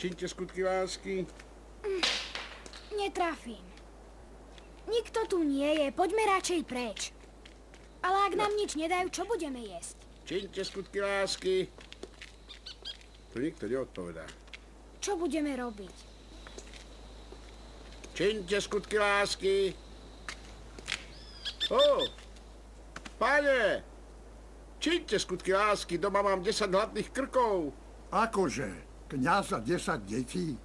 Čiňte skutky lásky. Netrafím. Nikto tu nie je, poďme radšej preč. Ale ak nám nič nedajú, čo budeme jesť? Čiňte skutky lásky. Tu nikto neodpovedá. Čo budeme robiť? Čiňte skutky lásky. Ó, páne, čiňte skutky lásky, doma mám 10 hladných krkov. Akože? Kňaz a 10 detí?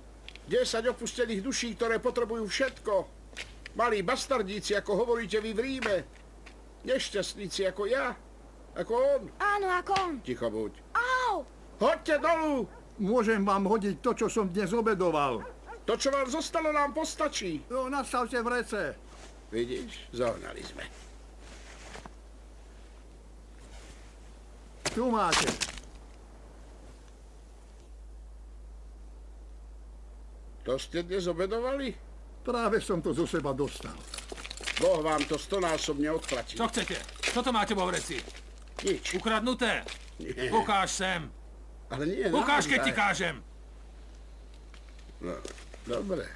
10 opustených duší, ktoré potrebujú všetko. Malí bastardíci, ako hovoríte vy v Ríme. Nešťastníci ako ja. Ako on. Áno, ako on. Ticho buď. Au! Hoďte dolu! Môžem vám hodiť to, čo som dnes obedoval. To, čo vám zostalo, nám postačí. No, nastavte vrece. Vidíš, zohnali sme. Tu máte. To ste dnes obedovali? Práve som to zo seba dostal. Boh vám to 100-násobne odplatí. Čo chcete? Čo to máte vo vreci? Nič. Ukradnuté? Nie. Ukáž sem. Ale nie, Ukáž, keď naozaj. ti kážem. No, dobre.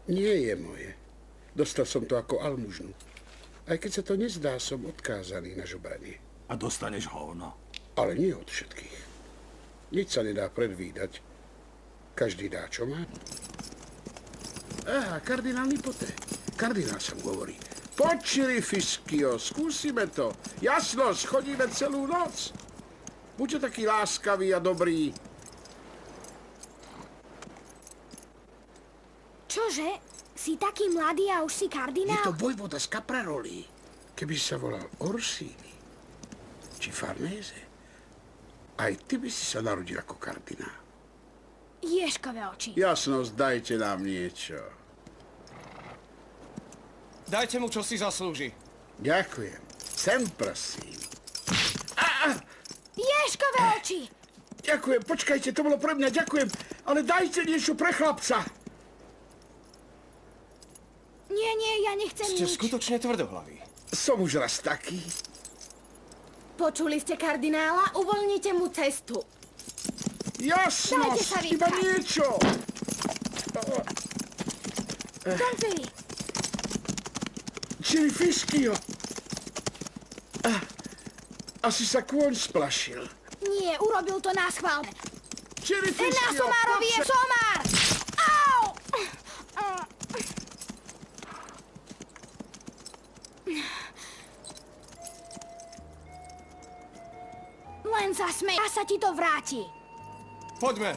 Nie je moje. Dostal som to ako almužnu. Aj keď sa to nezdá, som odkázaný na žobranie. A dostaneš hovno. Ale nie od všetkých. Nič sa nedá predvídať. Každý dá, čo má. Aha, kardinál Nipote. Kardinál sa mu hovorí. Počili, Fiskio, skúsime to. Jasnosť, chodíme celú noc. Buďte taký láskavý a dobrý. Čože? Si taký mladý a už si Je kardinál? to vojvoda z Capraroli. Keby sa volal Orsini či Farnese, aj ty by si sa narodil ako kardinál. Ježkové oči. Jasnosť, dajte nám niečo. Dajte mu, čo si zaslúži. Ďakujem. Sem, prosím. Ježkové oči! Ďakujem, počkajte, to bolo pre mňa, ďakujem. Ale dajte niečo pre chlapca. Nie, ja nechcem Ste nič. skutočne tvrdohlaví. Som už raz taký. Počuli ste kardinála? Uvoľnite mu cestu. Dajte sa Jasnosť, iba vypchať. niečo. Donfili, Čili Fiskio. Asi sa kôň splašil. nie, urobil to naschvál. Čili Ten na Fiskio, somárovi je poďte. somár! Au! Len sa smej, a sa ti to vráti. Poďme.